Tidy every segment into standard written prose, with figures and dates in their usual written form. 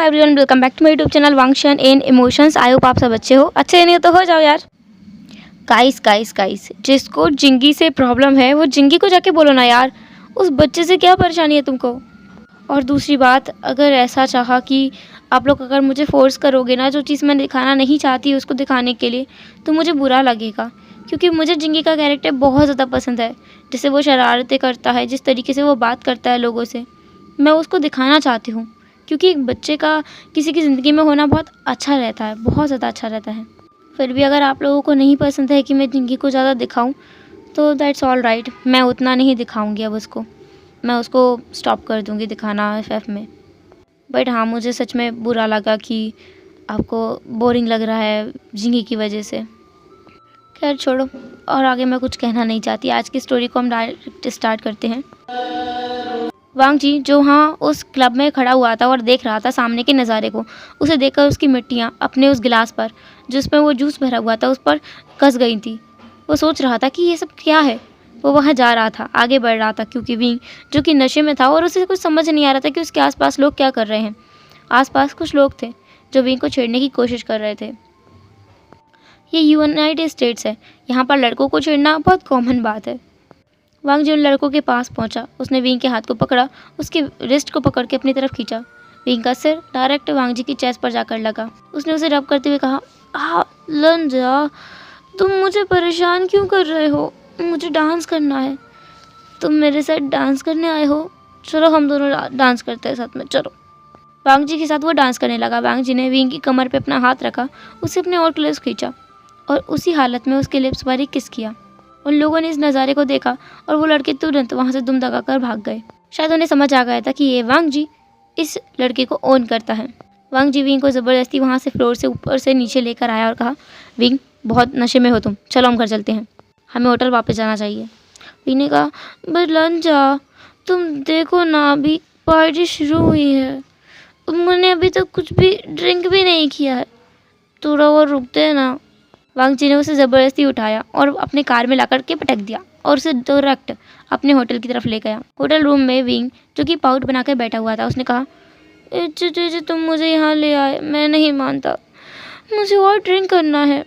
Everyone, welcome back to my YouTube channel वांगशन in emotions. I hope आप सब अच्छे हो। अच्छे नहीं हो तो हो जाओ यार। गाइस जिसको जिंगी से प्रॉब्लम है वो जिंगी को जाके बोलो ना यार, उस बच्चे से क्या परेशानी है तुमको। और दूसरी बात, अगर ऐसा चाहा कि आप लोग अगर मुझे फोर्स करोगे ना जो चीज़ मैं दिखाना नहीं चाहती उसको दिखाने के लिए, तो मुझे बुरा लगेगा, क्योंकि मुझे जिंगी का कैरेक्टर बहुत ज़्यादा पसंद है। जैसे वो शरारतें करता है, जिस तरीके से वो बात करता है लोगों से, मैं उसको दिखाना चाहती हूँ। क्योंकि एक बच्चे का किसी की ज़िंदगी में होना बहुत अच्छा रहता है, बहुत ज़्यादा अच्छा रहता है। फिर भी अगर आप लोगों को नहीं पसंद है कि मैं जिंगी को ज़्यादा दिखाऊं, तो दैट्स ऑल राइट। मैं उतना नहीं दिखाऊंगी अब उसको, मैं उसको स्टॉप कर दूंगी दिखाना एफएफ में। बट हाँ, मुझे सच में बुरा लगा कि आपको बोरिंग लग रहा है जिंगी की वजह से। खैर छोड़ो, और आगे मैं कुछ कहना नहीं चाहती। आज की स्टोरी को हम डायरेक्ट स्टार्ट करते हैं। वांग जी जो हाँ उस क्लब में खड़ा हुआ था और देख रहा था सामने के नज़ारे को, उसे देखकर उसकी मिट्टियाँ अपने उस गिलास पर जिसमें वो जूस भरा हुआ था उस पर कस गई थी। वो सोच रहा था कि ये सब क्या है। वो वहाँ जा रहा था, आगे बढ़ रहा था, क्योंकि विंग जो कि नशे में था और उसे कुछ समझ नहीं आ रहा था कि उसके आसपास लोग क्या कर रहे हैं। आसपास कुछ लोग थे जो विंग को छेड़ने की कोशिश कर रहे थे। ये यूनाइटेड स्टेट्स है, यहाँ पर लड़कों को छेड़ना बहुत कॉमन बात है। वांग जी उन लड़कों के पास पहुंचा। उसने विंग के हाथ को पकड़ा, उसके रिस्ट को पकड़ के अपनी तरफ खींचा। विंग का सिर डायरेक्ट वांग जी की चेस्ट पर जाकर लगा। उसने उसे रब करते हुए कहा, लन जा, तुम मुझे परेशान क्यों कर रहे हो? मुझे डांस करना है। तुम मेरे साथ डांस करने आए हो? चलो हम दोनों डांस करते हैं साथ में, चलो। वांग जी के साथ वो डांस करने लगा। वांग जी ने विंग की कमर पर अपना हाथ रखा, उसे अपने और क्लोज खींचा और उसी हालत में उसके लिप्स पर ही किस किया। उन लोगों ने इस नज़ारे को देखा और वो लड़के तुरंत वहाँ से दुम दगाकर भाग गए। शायद उन्हें समझ आ गया था कि ये वांग जी इस लड़के को ओन करता है। वांग जी विंग को ज़बरदस्ती वहाँ से फ्लोर से ऊपर से नीचे लेकर आया और कहा, विंग बहुत नशे में हो तुम, चलो हम घर चलते हैं, हमें होटल वापस जाना चाहिए। विंग ने कहा, बट लंजा, तुम देखो ना, अभी पार्टी शुरू हुई है, मैंने अभी तक कुछ भी ड्रिंक भी नहीं किया है, थोड़ा और रुकते हैं ना। वांग जी ने उसे ज़बरदस्ती उठाया और अपने कार में लाकर के पटक दिया और उसे डायरेक्ट अपने होटल की तरफ ले गया। होटल रूम में विंग जो कि पाउट बनाकर बैठा हुआ था, उसने कहा, तुम मुझे यहाँ ले आए, मैं नहीं मानता, मुझे और ड्रिंक करना है।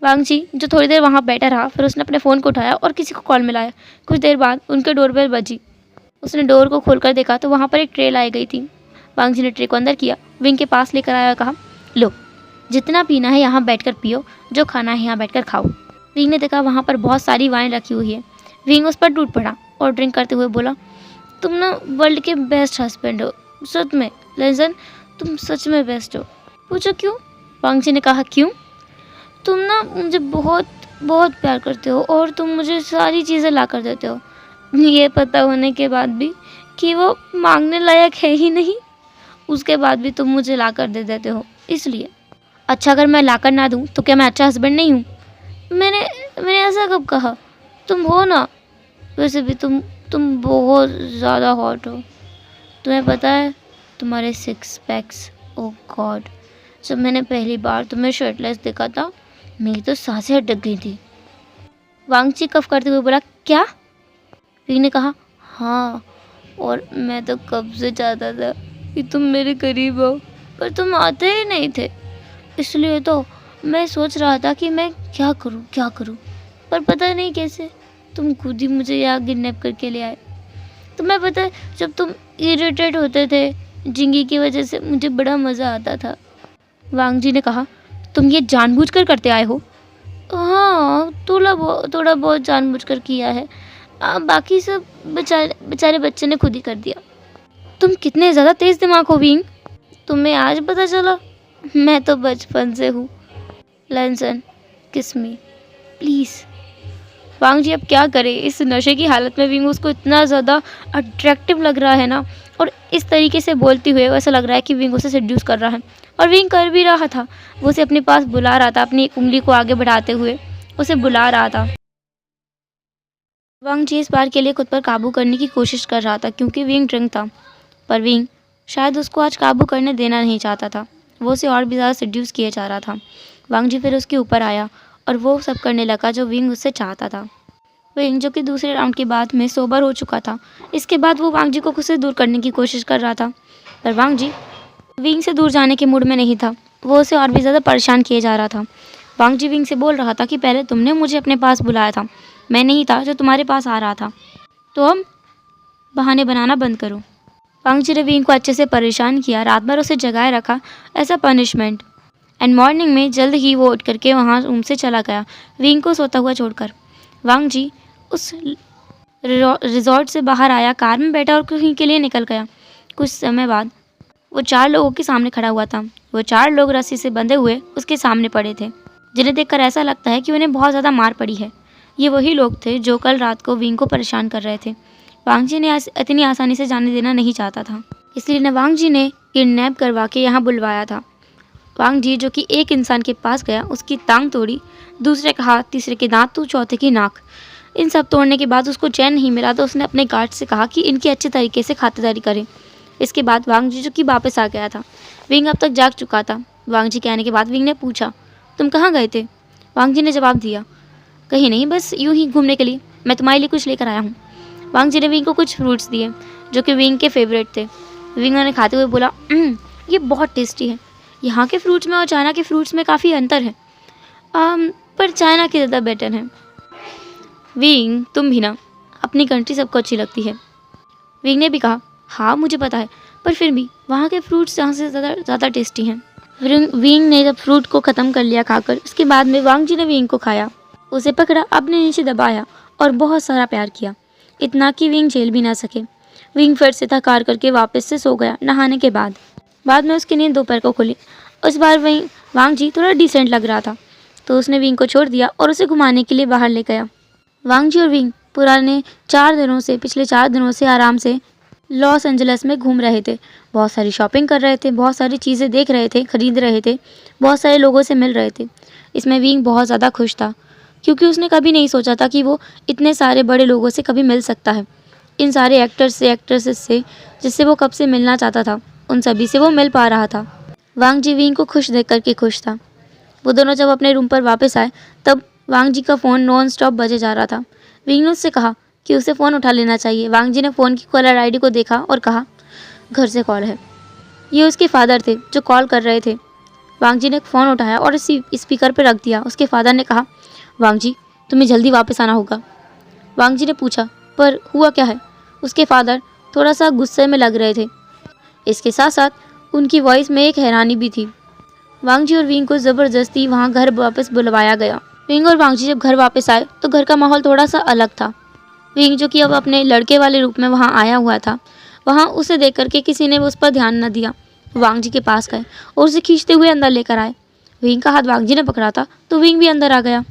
वांग जी जो थोड़ी देर वहाँ बैठा रहा, फिर उसने अपने फ़ोन को उठाया और किसी को कॉल मिलाया। कुछ देर बाद उनके डोरबेल बजी। उसने डोर को खोलकर देखा तो वहाँ पर एक ट्रे लाई गई थी। वांग जी ने ट्रे को अंदर किया, विंग के पास लेकर आया और कहा, लो, जितना पीना है यहाँ बैठकर पियो, जो खाना है यहाँ बैठकर खाओ। विंग ने देखा वहाँ पर बहुत सारी वाइन रखी हुई है। विंग उस पर टूट पड़ा और ड्रिंक करते हुए बोला, तुम ना वर्ल्ड के बेस्ट हस्बैंड हो, सच में लेजन, तुम सच में बेस्ट हो। पूछो क्यों? वांग जी ने कहा, क्यों? तुम ना मुझे बहुत बहुत प्यार करते हो और तुम मुझे सारी चीज़ें ला कर देते हो, ये पता होने के बाद भी कि वो मांगने लायक है ही नहीं, उसके बाद भी तुम मुझे ला कर दे देते हो। इसलिए अच्छा, अगर मैं लाकर ना दूँ तो क्या मैं अच्छा हस्बैंड नहीं हूँ? मैंने ऐसा कब कहा? तुम हो ना। वैसे भी तुम बहुत ज़्यादा हॉट हो। तुम्हें पता है तुम्हारे 6 पैक्स, ओ गॉड, जब मैंने पहली बार तुम्हें शर्टलेस देखा था, मेरी तो सांसें अटक गई थी। वांग जी कफ करते हुए बोला, क्या? विंग ने कहा, हाँ, और मैं तो कब से चाहता था कि तुम मेरे करीब हो, पर तुम आते ही नहीं थे। इसलिए तो मैं सोच रहा था कि मैं क्या करूं, पर पता नहीं कैसे तुम खुद ही मुझे यहाँ किडनैप करके ले आए। तुम्हें पता है, जब तुम इरिटेट होते थे जिंगी की वजह से, मुझे बड़ा मज़ा आता था। वांग जी ने कहा, तुम ये जानबूझकर करते आए हो? हाँ, थोड़ा बहुत जानबूझकर किया है, बाकी सब बेचारे बच्चे ने खुद ही कर दिया। तुम कितने ज़्यादा तेज़ दिमाग हो विंग, तुम्हें आज पता चला? मैं तो बचपन से हूँ। लंसन, किस मी प्लीज़। वांग जी अब क्या करे, इस नशे की हालत में विंग उसको इतना ज़्यादा अट्रैक्टिव लग रहा है ना, और इस तरीके से बोलते हुए ऐसा लग रहा है कि विंग उसे सेड्यूस कर रहा है, और विंग कर भी रहा था। वो उसे अपने पास बुला रहा था, अपनी उंगली को आगे बढ़ाते हुए उसे बुला रहा था। वांग जी इस बार के लिए खुद पर काबू करने की कोशिश कर रहा था, क्योंकि विंग ड्रिंक था, पर विंग शायद उसको आज काबू करने देना नहीं चाहता था। वो उसे और भी ज़्यादा सेड्यूस किए जा रहा था। वांग जी फिर उसके ऊपर आया और वो सब करने लगा जो विंग उससे चाहता था। विंग जो कि दूसरे राउंड के बाद में सोबर हो चुका था, इसके बाद वो वांग जी को खुद से दूर करने की कोशिश कर रहा था, पर वांग जी विंग से दूर जाने के मूड में नहीं था। वो उसे और भी ज़्यादा परेशान किए जा रहा था। वांग जी विंग से बोल रहा था कि पहले तुमने मुझे अपने पास बुलाया था, मैं नहीं था जो तुम्हारे पास आ रहा था, तो अब बहाने बनाना बंद करो। वांग जी ने विंग को अच्छे से परेशान किया, रात भर उसे जगाए रखा as a punishment. And morning में जल्द ही वो उठ करके वहाँ रूम से चला गया, विंग को सोता हुआ छोड़कर। वांग जी उस रिजॉर्ट से बाहर आया, कार में बैठा और कहीं के लिए निकल गया। कुछ समय बाद वो 4 लोगों के सामने खड़ा हुआ था। वो 4 लोग रस्सी से बंधे हुए उसके सामने पड़े थे, जिन्हें देखकर ऐसा लगता है कि उन्हें बहुत ज़्यादा मार पड़ी है। ये वही लोग थे जो कल रात को विंग को परेशान कर रहे थे। वांग जी ने इतनी आसानी से जाने देना नहीं चाहता था, इसलिए ने वांग जी ने किडनैप करवा के यहाँ बुलवाया था। वांग जी जो कि एक इंसान के पास गया, उसकी टांग तोड़ी, दूसरे का हाथ, तीसरे के दांत तो चौथे की नाक। इन सब तोड़ने के बाद उसको चैन नहीं मिला तो उसने अपने गार्ड से कहा कि इनकी अच्छे तरीके से खातिरदारी करें। इसके बाद वांग जी जो कि वापस आ गया था। विंग अब तक जाग चुका था। वांग जी के आने के बाद विंग ने पूछा, तुम कहाँ गए थे? वांग जी ने जवाब दिया, कहीं नहीं, बस यूं ही घूमने के लिए, मैं तुम्हारे लिए कुछ लेकर आया हूँ। वांग जी ने विंग को कुछ फ्रूट्स दिए जो कि विंग के फेवरेट थे। विंग ने खाते हुए बोला, ये बहुत टेस्टी है। यहाँ के फ्रूट्स में और चाइना के फ्रूट्स में काफ़ी अंतर है, पर चाइना के ज़्यादा बेटर है। विंग, तुम भी ना, अपनी कंट्री सबको अच्छी लगती है। विंग ने भी कहा, हाँ मुझे पता है, पर फिर भी वहाँ के फ्रूट्स यहाँ से ज़्यादा टेस्टी हैं। विंग ने जब फ्रूट को ख़त्म कर लिया खाकर, उसके बाद में वांग जी ने विंग को खाया, उसे पकड़ा, अपने नीचे दबाया और बहुत सारा प्यार किया, इतना कि विंग झेल भी ना सके। विंग फिर से थकार करके वापस से सो गया। नहाने के बाद में उसकी नींद दोपहर को खुली। उस बार वांग जी थोड़ा डिसेंट लग रहा था, तो उसने विंग को छोड़ दिया और उसे घुमाने के लिए बाहर ले गया। वांग जी और विंग पिछले 4 दिनों से आराम से लॉस एंजलिस में घूम रहे थे। बहुत सारी शॉपिंग कर रहे थे, बहुत सारी चीज़ें देख रहे थे, खरीद रहे थे, बहुत सारे लोगों से मिल रहे थे। इसमें विंग बहुत ज़्यादा खुश था, क्योंकि उसने कभी नहीं सोचा था कि वो इतने सारे बड़े लोगों से कभी मिल सकता है। इन सारे एक्टर्स से, एक्ट्रेसेस से, जिससे वो कब से मिलना चाहता था, उन सभी से वो मिल पा रहा था। वांग जी विंग को खुश देख करके खुश था। वो दोनों जब अपने रूम पर वापस आए, तब वांग जी का फ़ोन नॉन स्टॉप बजे जा रहा था। विंग ने उससे कहा कि उसे फ़ोन उठा लेना चाहिए। वांग जी ने फ़ोन की कॉलर आईडी को देखा और कहा, घर से कॉल है। ये उसके फादर थे जो कॉल कर रहे थे। वांग जी ने फ़ोन उठाया और इसी स्पीकर पर रख दिया। उसके फादर ने कहा, वांग जी तुम्हें जल्दी वापस आना होगा। वांग जी ने पूछा, पर हुआ क्या है? उसके फादर थोड़ा सा गुस्से में लग रहे थे। इसके साथ साथ उनकी वॉइस में एक हैरानी भी थी। वांग जी और विंग को ज़बरदस्ती वहाँ घर वापस बुलवाया गया। विंग और वांग जी जब घर वापस आए तो घर का माहौल थोड़ा सा अलग था। विंग जो कि अब अपने लड़के वाले रूप में वहाँ आया हुआ था, वहाँ उसे देख करके किसी ने उस पर ध्यान न दिया। वांग जी के पास गए और उसे खींचते हुए अंदर लेकर आए। विंग का हाथ वांग जी ने पकड़ा था तो विंग भी अंदर आ गया।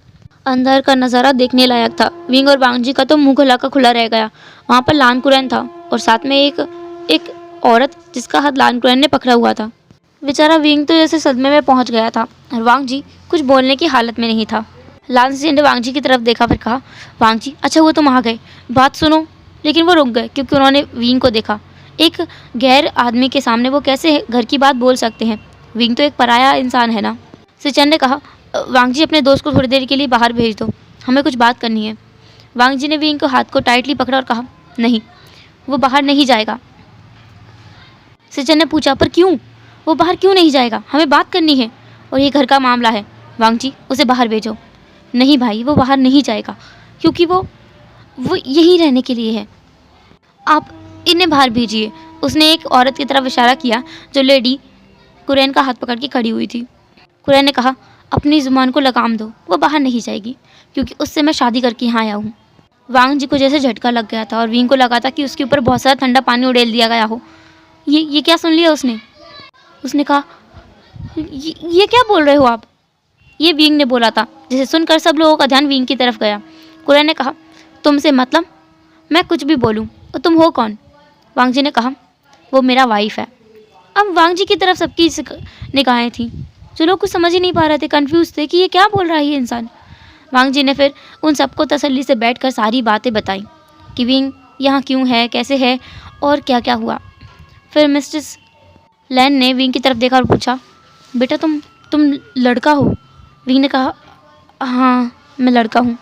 अंदर का नज़ारा देखने लायक था। विंग और वांग जी का तो मुंह खुला का खुला रह गया। वहाँ पर लान कुरैन था और साथ में एक औरत जिसका हाथ लान कुरैन ने पकड़ा हुआ था। बेचारा विंग तो जैसे सदमे में पहुँच गया था और वांग जी कुछ बोलने की हालत में नहीं था। लान जी ने वांग जी की तरफ देखा, फिर कहा, वांग जी अच्छा हुआ तुम आ गए, बात सुनो। लेकिन वो रुक गए क्योंकि उन्होंने विंग को देखा। एक गैर आदमी के सामने वो कैसे घर की बात बोल सकते हैं? विंग तो एक पराया इंसान है ना। सिचन ने कहा, वांग जी अपने दोस्त को थोड़ी देर के लिए बाहर भेज दो, हमें कुछ बात करनी है। वांग जी ने विंग को हाथ को टाइटली पकड़ा और कहा, नहीं वो बाहर नहीं जाएगा। सिचन ने पूछा, पर क्यों? वो बाहर क्यों नहीं जाएगा? हमें बात करनी है और ये घर का मामला है। वांग जी उसे बाहर भेजो। नहीं भाई, वो बाहर नहीं जाएगा क्योंकि वो यहीं रहने के लिए है, आप इन्हें बाहर भेजिए। उसने एक औरत की तरफ इशारा किया जो लेडी कुरैन का हाथ पकड़ के खड़ी हुई थी। कुरैन ने कहा, अपनी ज़ुबान को लगाम दो, वो बाहर नहीं जाएगी क्योंकि उससे मैं शादी करके यहाँ आया हूँ। वांग जी को जैसे झटका लग गया था और विंग को लगा था कि उसके ऊपर बहुत सारा ठंडा पानी उड़ेल दिया गया हो। ये क्या सुन लिया उसने? उसने कहा, ये क्या बोल रहे हो आप? ये विंग ने बोला था, जिसे सुनकर सब लोगों का ध्यान विंग की तरफ गया। कुरैन ने कहा, तुमसे मतलब? मैं कुछ भी बोलूं और तुम हो कौन? वांग जी ने कहा, वो मेरा वाइफ है। अब वांग जी की तरफ सबकी निगाहें थीं। जो लोग कुछ समझ ही नहीं पा रहे थे, कंफ्यूज थे कि ये क्या बोल रहा है ये इंसान। वांग जी ने फिर उन सबको तसल्ली से बैठकर सारी बातें बताई कि विंग यहाँ क्यों है, कैसे है और क्या क्या हुआ। फिर मिस्टिस लैन ने विंग की तरफ देखा और पूछा, बेटा तुम लड़का हो? विंग ने कहा, हाँ मैं लड़का हूँ।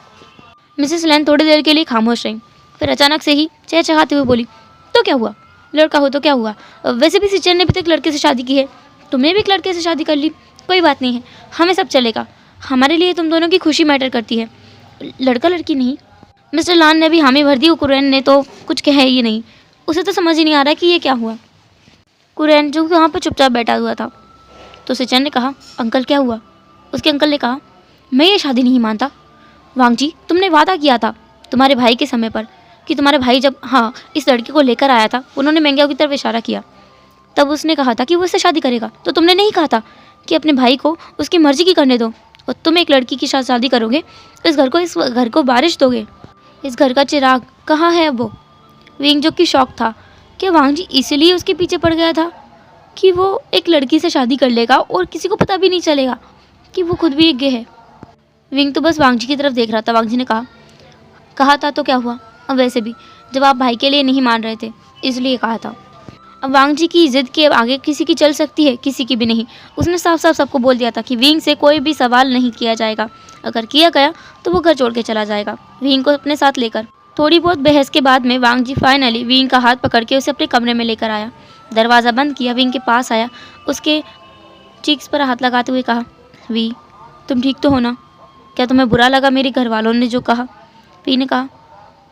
मिसेस लैन थोड़ी देर के लिए खामोश रही, फिर अचानक से ही चहचहाते हुए बोली, तो क्या हुआ? लड़का हो तो क्या हुआ, वैसे भी सिचन ने अभी तक लड़के से शादी की है, तुमने भी एक लड़के से शादी कर ली, कोई बात नहीं है, हमें सब चलेगा, हमारे लिए तुम दोनों की खुशी मैटर करती है, लड़का लड़की नहीं। मिस्टर लान ने भी हामी भर दी। कुरैन ने तो कुछ कहा ही नहीं, उसे तो समझ ही नहीं आ रहा कि ये क्या हुआ। कुरैन जो वहाँ पर चुपचाप बैठा हुआ था, तो सिचन ने कहा, अंकल क्या हुआ? उसके अंकल ने कहा, मैं ये शादी नहीं मानता। वांग जी, तुमने वादा किया था तुम्हारे भाई के समय पर कि तुम्हारे भाई जब इस लड़के को लेकर आया था, उन्होंने मेंग्याओ की तरफ इशारा किया, तब उसने कहा था कि वो इससे शादी करेगा, तो तुमने नहीं कहा था कि अपने भाई को उसकी मर्जी की करने दो और तुम एक लड़की के साथ शादी करोगे, इस घर को बारिश दोगे, इस घर का चिराग कहाँ है अब वो? विंग जो कि शौक था, क्या वांग जी इसीलिए उसके पीछे पड़ गया था कि वो एक लड़की से शादी कर लेगा और किसी को पता भी नहीं चलेगा कि वो खुद भी एक गे है। विंग तो बस वांग जी की तरफ देख रहा था। वांग जी ने कहा था तो क्या हुआ? अब वैसे भी जब आप भाई के लिए नहीं मान रहे थे इसलिए कहा था। अब वांग जी की जिद के आगे किसी की चल सकती है, किसी की भी नहीं। उसने साफ साफ सबको बोल दिया था कि विंग से कोई भी सवाल नहीं किया जाएगा, अगर किया गया तो वो घर छोड़ के चला जाएगा विंग को अपने साथ लेकर। थोड़ी बहुत बहस के बाद में वांग जी फाइनली विंग का हाथ पकड़ के उसे अपने कमरे में लेकर आया, दरवाज़ा बंद किया, विंग के पास आया, उसके चीक्स पर हाथ लगाते हुए कहा, वी तुम ठीक तो हो ना? क्या तुम्हें बुरा लगा मेरे घर वालों ने जो कहा? वी ने कहा,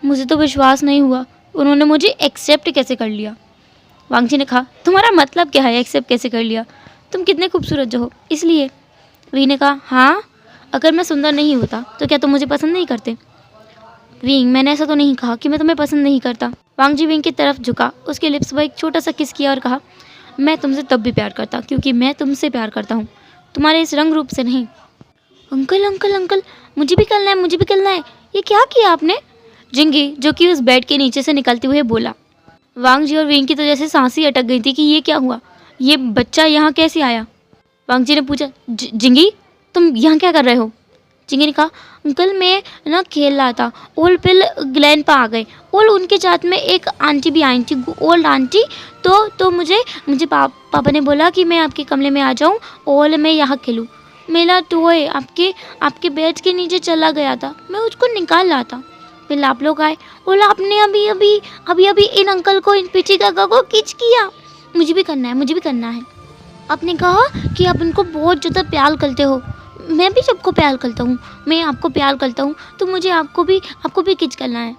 मुझे तो विश्वास नहीं हुआ, उन्होंने मुझे एक्सेप्ट कैसे कर लिया? वांग जी ने कहा, तुम्हारा मतलब क्या है एक्सेप्ट कैसे कर लिया? तुम कितने खूबसूरत जो हो इसलिए। वी ने कहा, हाँ, अगर मैं सुंदर नहीं होता तो क्या तुम मुझे पसंद नहीं करते? विंग, मैंने ऐसा तो नहीं कहा कि मैं तुम्हें पसंद नहीं करता। वांग जी विंग की तरफ झुका, उसके लिप्स पर एक छोटा सा किस किया और कहा, मैं तुमसे तब भी प्यार करता क्योंकि मैं तुमसे प्यार करता हूँ, तुम्हारे इस रंग रूप से नहीं। अंकल अंकल अंकल, मुझे भी करना है, मुझे भी करना है, ये क्या किया आपने? जिंगी जो कि उस बेड के नीचे से निकलते हुए बोला। वांग जी और विंग की तो जैसे सांस ही अटक गई थी कि ये क्या हुआ, ये बच्चा यहाँ कैसे आया? वांग जी ने पूछा, जिंगी तुम यहाँ क्या कर रहे हो? जिंगी ने कहा, अंकल मैं ना खेल रहा था, ओल पिल ग्लैन पर आ गए, ओल उनके साथ में एक आंटी भी आई थी, ओल्ड आंटी, तो मुझे पापा ने बोला कि मैं आपके कमरे में आ जाऊँ और मैं यहाँ खेलूँ। मेरा टॉय आपके बेड के नीचे चला गया था, मैं उसको निकाल रहा था, फिर आप लोग आए और आपने अभी इन अंकल को, इन पीछे काका को किच किया। मुझे भी करना है, मुझे भी करना है। आपने कहा कि आप इनको बहुत ज़्यादा प्यार करते हो, मैं भी सबको प्यार करता हूँ, मैं आपको प्यार करता हूँ, तो मुझे आपको भी किच करना है।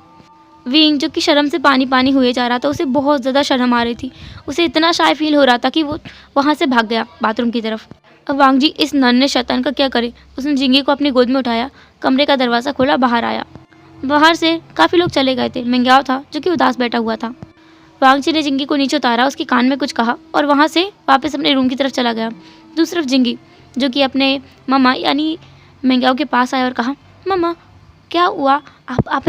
विंग जो कि शर्म से पानी पानी हुए जा रहा था, उसे बहुत ज़्यादा शर्म आ रही थी, उसे इतना शाय फील हो रहा था कि वो वहाँ से भाग गया बाथरूम की तरफ। अब वांग जी इस नन्हे शैतान का क्या करे, उसने जिंगी को अपनी गोद में उठाया, कमरे का दरवाज़ा खोला, बाहर आया। बाहर से काफ़ी लोग चले गए थे, मेंग्याओ था जो कि उदास बैठा हुआ था। वांग जी ने जिंगी को नीचे उतारा, उसके कान में कुछ कहा और वहाँ से वापस अपने रूम की तरफ चला गया। दूसरी तरफ जिंगी जो कि अपने मामा यानी मेंग्याओ के पास आया और कहा, मामा क्या हुआ, आप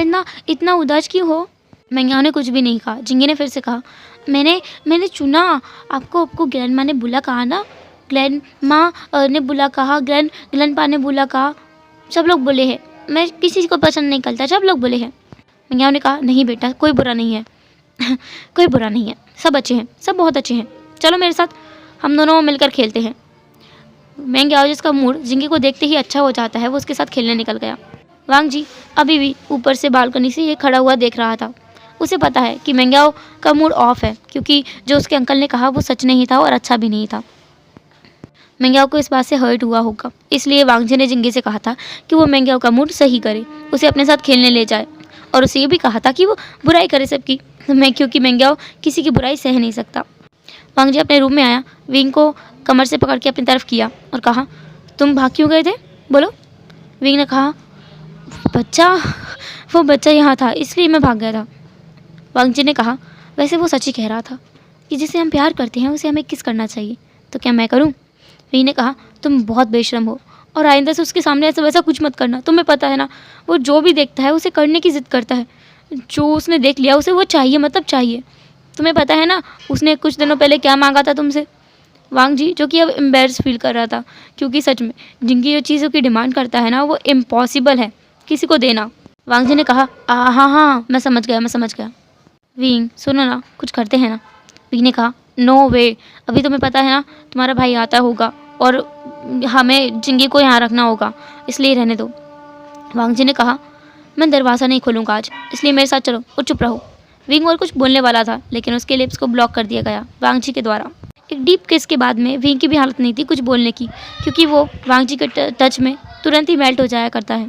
इतना उदास क्यों हो? मेंग्याओ ने कुछ भी नहीं कहा। जिंगी ने फिर से कहा, मैंने चुना, आपको ग्रैंड माँ ने बुला कहा ना, ग्रैंड माँ ने बुला कहा, ग्रैंड पा ने बुला कहा, सब लोग बोले हैं, मैं किसी को पसंद नहीं करता, सब लोग बोले हैं। मेंग्याओ ने कहा, नहीं बेटा, कोई बुरा नहीं है कोई बुरा नहीं है, सब अच्छे हैं, सब बहुत अच्छे हैं, चलो मेरे साथ, हम दोनों मिलकर खेलते हैं। मेंग्याओ जिसका मूड जिंगी को देखते ही अच्छा हो जाता है, वो उसके साथ खेलने निकल गया। वांग जी अभी भी ऊपर से बालकनी से ये खड़ा हुआ देख रहा था। उसे पता है कि मेंग्याओ का मूड ऑफ है, क्योंकि जो उसके अंकल ने कहा वो सच नहीं था और अच्छा भी नहीं था। मेंग्याओ को इस बात से हर्ट हुआ होगा, इसलिए वांग जी ने जिंगी से कहा था कि वो मेंग्याओ का मूड सही करे, उसे अपने साथ खेलने ले जाए, और उसे ये भी कहा था कि वो बुराई करे सबकी, क्योंकि मेंग्याओ किसी की बुराई सह नहीं सकता। वांग जी अपने रूम में आया, विंग को कमर से पकड़ के अपनी तरफ किया और कहा, तुम भाग क्यों गए थे, बोलो? विंग ने कहा, वो बच्चा यहाँ था इसलिए मैं भाग गया था। वांग जी ने कहा, वैसे वो सच ही कह रहा था कि जिसे हम प्यार करते हैं उसे हमें किस करना चाहिए, तो क्या मैं करूँ? विंग ने कहा, तुम बहुत बेशरम हो और आइंदा से उसके सामने ऐसा वैसा कुछ मत करना, तुम्हें पता है ना, वो जो भी देखता है उसे करने की जिद करता है, जो उसने देख लिया उसे वो चाहिए, मतलब चाहिए, तुम्हें पता है ना उसने कुछ दिनों पहले क्या मांगा था तुमसे? वांग जी जो कि अब एम्बेरस फील कर रहा था, क्योंकि सच में जिंगी जो चीज़ों की डिमांड करता है ना वो इम्पॉसिबल है किसी को देना। वांग जी ने कहा, हाँ मैं समझ गया। विंग सुनो ना, कुछ करते हैं ना? विंग ने कहा, नो वे, अभी तुम्हें पता है ना तुम्हारा भाई आता होगा और हमें जिंगी को यहाँ रखना होगा, इसलिए रहने दो। वांग जी ने कहा, मैं दरवाज़ा नहीं खोलूँगा आज, इसलिए मेरे साथ चलो और चुप रहो। विंग और कुछ बोलने वाला था, लेकिन उसके लिप्स को ब्लॉक कर दिया गया वांग जी के द्वारा। एक डीप किस के बाद में विंग की भी हालत नहीं थी कुछ बोलने की, क्योंकि वो वांग जी के टच में तुरंत ही मेल्ट हो जाया करता है।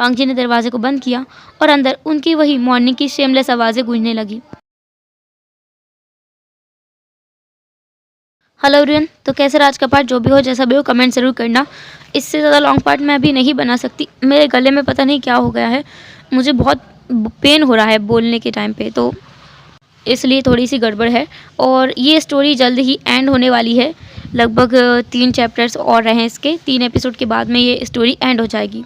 वांग जी ने दरवाजे को बंद किया और अंदर उनकी वही मॉर्निंग की शेमलेस आवाज़ें गूंजने लगी। हेलो एवरीवन, तो कैसे रहा आज का पार्ट? जो भी हो जैसा भी हो कमेंट ज़रूर करना। इससे ज़्यादा लॉन्ग पार्ट मैं अभी नहीं बना सकती, मेरे गले में पता नहीं क्या हो गया है, मुझे बहुत पेन हो रहा है बोलने के टाइम पे, तो इसलिए थोड़ी सी गड़बड़ है। और ये स्टोरी जल्द ही एंड होने वाली है, लगभग 3 चैप्टर्स और रहे हैं इसके, 3 एपिसोड के बाद में ये स्टोरी एंड हो जाएगी।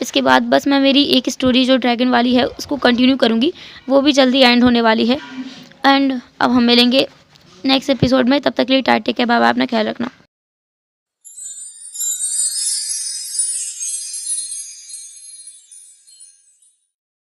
इसके बाद बस मैं मेरी एक स्टोरी जो ड्रैगन वाली है उसको कंटिन्यू करूँगी, वो भी जल्दी एंड होने वाली है। एंड अब हम मिलेंगे नेक्स्ट एपिसोड में, तब तक के लिए tata, take care, bye bye, अपना ख्याल रखना।